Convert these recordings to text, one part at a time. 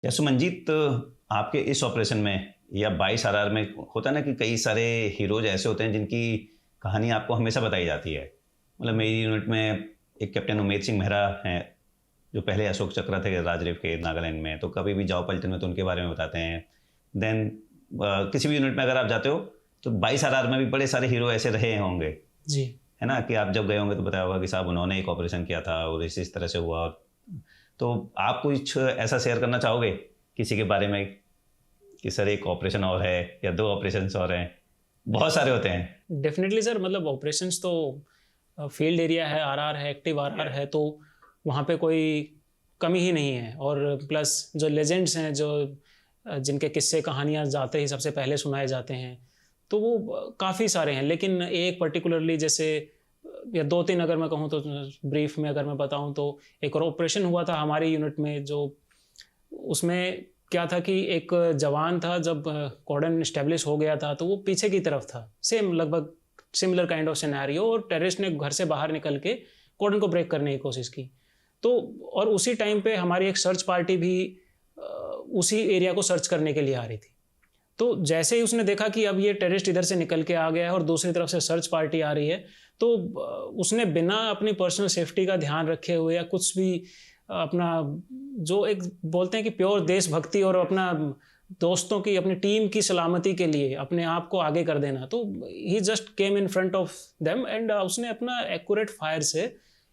या सुमनजीत, आपके इस ऑपरेशन में या 22 आरआर में होता है ना कि कई सारे हीरोज ऐसे होते हैं जिनकी कहानी आपको हमेशा बताई जाती है। मतलब मेरी यूनिट में एक कैप्टन उमेद सिंह मेहरा हैं, जो पहले अशोक चक्र थे राजरीव के नागालैंड में, तो कभी भी जाओ पलटन में तो उनके बारे में बताते हैं। देन किसी भी यूनिट में अगर आप जाते हो तो 22 आरआर में भी बड़े सारे हीरो ऐसे रहे होंगे जी। है ना, कि आप जब गए होंगे तो बताया होगा कि साहब उन्होंने एक ऑपरेशन किया था और इस तरह से हुआ। तो आप कुछ ऐसा शेयर करना चाहोगे किसी के बारे में कि सर एक ऑपरेशन और है या 2 ऑपरेशंस और हैं? बहुत सारे होते हैं। डेफिनेटली सर, मतलब ऑपरेशंस तो फील्ड एरिया है, आरआर है, एक्टिव आरआर है, तो वहाँ पे कोई कमी ही नहीं है। और प्लस जो लेजेंड्स हैं, जो जिनके किस्से कहानियाँ जाते ही सबसे पहले सुनाए जाते हैं, तो वो काफ़ी सारे हैं। लेकिन एक पर्टिकुलरली जैसे या 2-3 अगर मैं कहूँ तो ब्रीफ में अगर मैं बताऊँ तो एक और ऑपरेशन हुआ था हमारी यूनिट में, जो उसमें क्या था कि एक जवान था, जब कॉर्डन इस्टेब्लिश हो गया था तो वो पीछे की तरफ था, सेम लगभग सिमिलर काइंड ऑफ सिनेरियो, और टेररिस्ट ने घर से बाहर निकल के कॉर्डन को ब्रेक करने की कोशिश की। तो और उसी टाइम पे हमारी एक सर्च पार्टी भी उसी एरिया को सर्च करने के लिए आ रही थी। तो जैसे ही उसने देखा कि अब ये टेररिस्ट इधर से निकल के आ गया है और दूसरी तरफ से सर्च पार्टी आ रही है, तो उसने बिना अपनी पर्सनल सेफ्टी का ध्यान रखे हुए या कुछ भी अपना, जो एक बोलते हैं कि प्योर देशभक्ति और अपना दोस्तों की, अपनी टीम की सलामती के लिए अपने आप को आगे कर देना, तो he just came in front of them and उसने अपना एक्यूरेट फायर से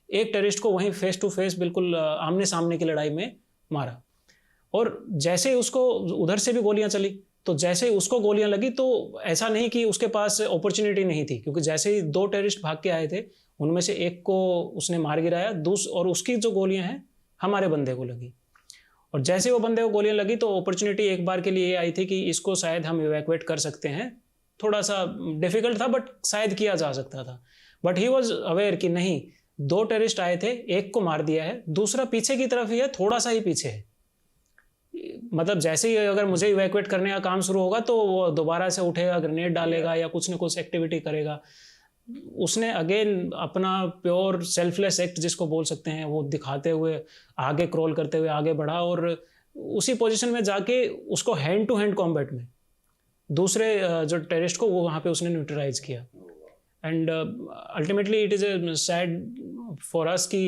एक टेररिस्ट को वहीं फेस टू फेस बिल्कुल आमने सामने की लड़ाई में मारा। और जैसे ही उसको उधर से भी गोलियां चली, तो जैसे ही उसको गोलियां लगी तो ऐसा नहीं कि उसके पास अपॉर्चुनिटी नहीं थी, क्योंकि जैसे ही 2 टेररिस्ट भाग के आए थे उनमें से एक को उसने मार गिराया, और उसकी जो गोलियां हैं हमारे बंदे को लगी। और जैसे वो बंदे को गोलियां लगी तो अपॉर्चुनिटी एक बार के लिए ये आई थी कि इसको शायद हम इवैक्यूएट कर सकते हैं। थोड़ा सा डिफिकल्ट था बट शायद किया जा सकता था। बट ही वॉज अवेयर कि नहीं, 2 टेररिस्ट आए थे, एक को मार दिया है, दूसरा पीछे की तरफ ही है, थोड़ा सा ही पीछे है। मतलब जैसे ही अगर मुझे इवैक्यूएट करने का काम शुरू होगा तो वो दोबारा से उठेगा, ग्रेनेड डालेगा या कुछ ना कुछ एक्टिविटी करेगा। उसने अगेन अपना प्योर सेल्फलेस एक्ट जिसको बोल सकते हैं वो दिखाते हुए आगे क्रॉल करते हुए आगे बढ़ा, और उसी पोजीशन में जाके उसको हैंड टू हैंड कॉम्बैट में दूसरे जो टेररिस्ट को वो वहाँ पे उसने न्यूट्रलाइज किया। And ultimately it is a sad for us कि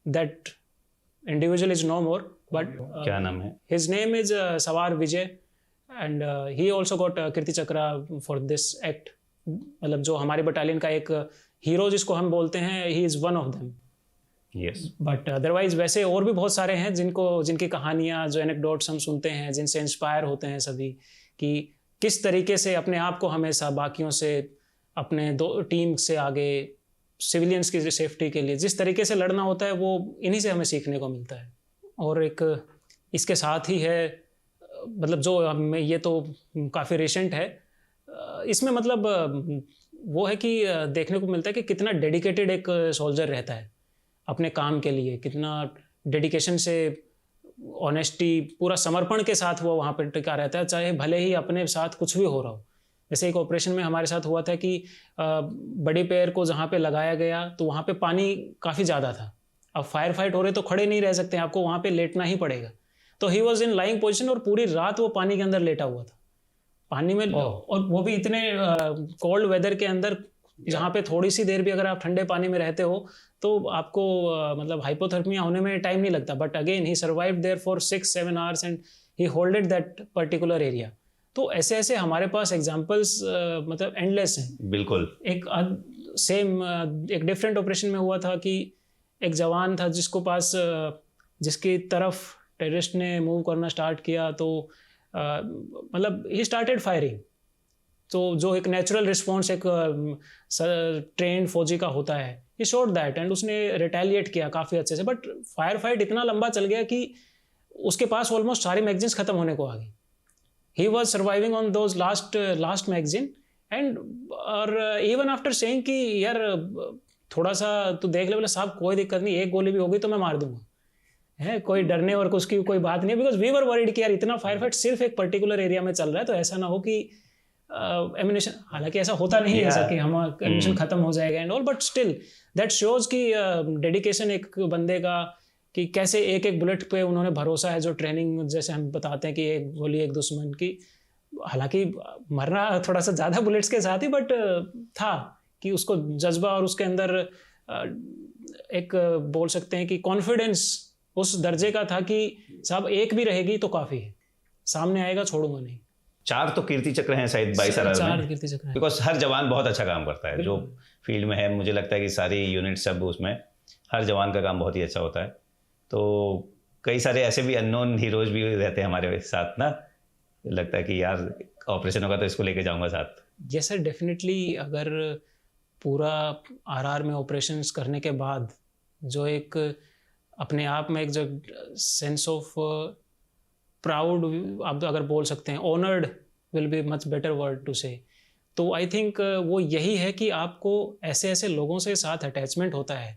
that individual is no more, but क्या नाम है? हिज नेम इज सवार Vijay and he also got Kirti Chakra for this act. मतलब जो हमारे बटालियन का एक हीरो जिसको हम बोलते हैं, he is one of them. Yes. But otherwise वैसे और भी बहुत सारे हैं जिनकी कहानियाँ, जो एनेक्डोट्स हम सुनते हैं, जिनसे इंस्पायर होते हैं सभी, कि किस तरीके से अपने आप को हमेशा बाकियों से, अपने टीम से आगे, सिविलियंस की सेफ्टी के लिए जिस तरीके से लड़ना होता है, वो इन्हीं से हमें सीखने को मिलता है। और एक इसके साथ ही है, मतलब जो ये तो काफ़ी रिसेंट है, इसमें मतलब वो है कि देखने को मिलता है कि कितना डेडिकेटेड एक सोल्जर रहता है अपने काम के लिए, कितना डेडिकेशन से, ऑनेस्टी, पूरा समर्पण के साथ वो वहाँ पर टिका रहता है, चाहे भले ही अपने साथ कुछ भी हो रहा हो। जैसे एक ऑपरेशन में हमारे साथ हुआ था कि बड़ी पैर को जहाँ पे लगाया गया तो वहाँ पे पानी काफ़ी ज़्यादा था। अब फायर फाइट हो रहे तो खड़े नहीं रह सकते, आपको वहाँ पे लेटना ही पड़ेगा। तो he was in lying position और पूरी रात वो पानी के अंदर लेटा हुआ था, पानी में, और वो भी इतने कोल्ड वेदर के अंदर, जहाँ पे थोड़ी सी देर भी अगर आप ठंडे पानी में रहते हो तो आपको मतलब हाइपोथर्मिया होने में टाइम नहीं लगता। But again he survived there for 6-7 hours and he holded that particular area. तो ऐसे ऐसे हमारे पास एग्जाम्पल्स मतलब एंडलेस हैं। बिल्कुल। एक एक डिफरेंट ऑपरेशन में हुआ था कि एक जवान था जिसकी तरफ टेररिस्ट ने मूव करना स्टार्ट किया, तो मतलब ही स्टार्टेड फायरिंग। तो जो एक नेचुरल रिस्पॉन्स एक ट्रेंड फौजी का होता है, ही शॉट दैट एंड उसने रिटेलिएट किया काफ़ी अच्छे से। बट फायर फाइट इतना लंबा चल गया कि उसके पास ऑलमोस्ट सारी मैगजीन्स ख़त्म होने को आ गई। He was surviving on those last magazine and, और इवन आफ्टर सेइंग कि यार थोड़ा सा तो देख ले, बोले साहब कोई दिक्कत नहीं, एक गोली भी होगी तो मैं मार दूंगा, है कोई डरने और उसकी कोई बात नहीं है। बिकॉज वी वर वरीड कि यार इतना फायर फाइट सिर्फ एक पर्टिकुलर एरिया में चल रहा है, तो ऐसा ना हो कि एमिनेशन, हालांकि ऐसा होता नहीं है, ऐसा कि हम एमिनेशन खत्म हो जाएगा and all, but still that shows कि डेडिकेशन एक बंदे का, कि कैसे एक एक बुलेट पे उन्होंने भरोसा है, जो ट्रेनिंग जैसे हम बताते हैं कि एक गोली एक दुश्मन की, हालांकि मरना थोड़ा सा ज़्यादा बुलेट्स के साथ ही, बट था कि उसको जज्बा और उसके अंदर एक बोल सकते हैं कि कॉन्फिडेंस उस दर्जे का था कि साहब एक भी रहेगी तो काफ़ी है, सामने आएगा छोड़ूंगा नहीं। 4 तो कीर्ति चक्र हैं शायद 22 आर 4 कीर्ति चक्र हैं। बिकॉज हर जवान बहुत अच्छा काम करता है जो फील्ड में है। मुझे लगता है कि सारी यूनिट सब उसमें हर जवान का काम बहुत ही अच्छा होता है। तो कई सारे ऐसे भी अननोन हीरोज भी रहते हैं हमारे साथ ना, लगता है कि यार ऑपरेशन होगा तो इसको लेके जाऊंगा साथ। Yes sir, definitely. अगर पूरा आरआर में ऑपरेशंस करने के बाद जो एक अपने आप में एक जो सेंस ऑफ प्राउड, आप अगर बोल सकते हैं, honoured will be much better word to say, तो आई थिंक वो यही है कि आपको ऐसे ऐसे लोगों से साथ अटैचमेंट होता है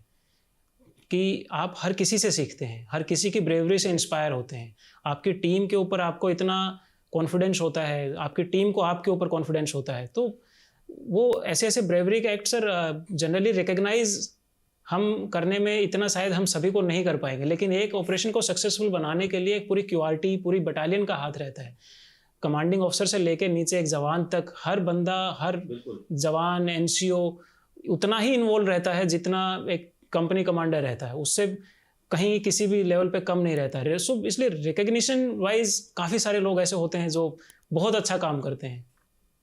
कि आप हर किसी से सीखते हैं, हर किसी की ब्रेवरी से इंस्पायर होते हैं। आपकी टीम के ऊपर आपको इतना कॉन्फिडेंस होता है, आपकी टीम को आपके ऊपर कॉन्फिडेंस होता है, तो वो ऐसे ऐसे ब्रेवरी के एक्ट सर जनरली रिकग्नाइज हम करने में इतना शायद हम सभी को नहीं कर पाएंगे, लेकिन एक ऑपरेशन को सक्सेसफुल बनाने के लिए एक पूरी क्यूआरटी, पूरी बटालियन का हाथ रहता है। कमांडिंग ऑफिसर से लेकर नीचे एक जवान तक, हर बंदा, हर जवान, एनसीओ उतना ही इन्वॉल्व रहता है जितना एक कंपनी कमांडर रहता है, उससे कहीं किसी भी लेवल पे कम नहीं रहता है। सो इसलिए रिकग्निशन वाइज काफ़ी सारे लोग ऐसे होते हैं जो बहुत अच्छा काम करते हैं,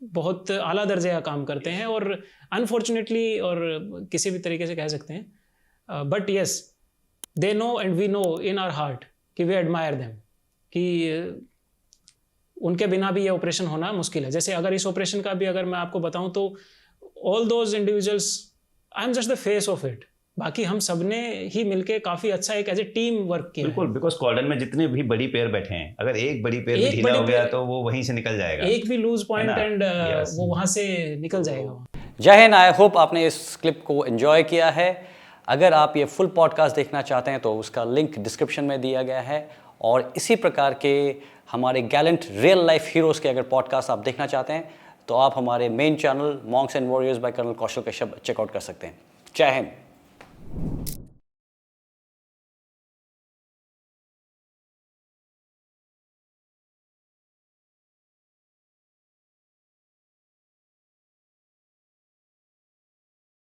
बहुत आला दर्जे का काम करते हैं, और अनफॉर्चुनेटली और किसी भी तरीके से कह सकते हैं, but yes they know and we know in our heart कि वी एडमायर देम, कि उनके बिना भी ये ऑपरेशन होना मुश्किल है। जैसे अगर इस ऑपरेशन का भी अगर मैं आपको बताऊं तो all those individuals, I am just the face of it, बाकी हम सब ने ही मिलके काफी अच्छा एक एज ए टीम वर्क किया। बिल्कुल, बिकॉज स्क्वाड्रन में जितने भी बड़ी पेयर बैठे हैं, अगर एक बड़ी पेयर भी ढीला हो गया तो वो वहीं से निकल जाएगा, एक भी लूज पॉइंट एंड वो वहां से निकल जाएगा। जय हिंद। आई होप आपने इस क्लिप को एंजॉय किया है। अगर आप ये फुल पॉडकास्ट देखना चाहते हैं तो उसका लिंक डिस्क्रिप्शन में दिया गया है, और इसी प्रकार के हमारे गैलेंट रियल लाइफ हीरोज़ के अगर पॉडकास्ट आप देखना चाहते हैं तो आप हमारे main channel monks and warriors by colonel Kaushal Kashyap check out कर सकते हैं। जय हिंद।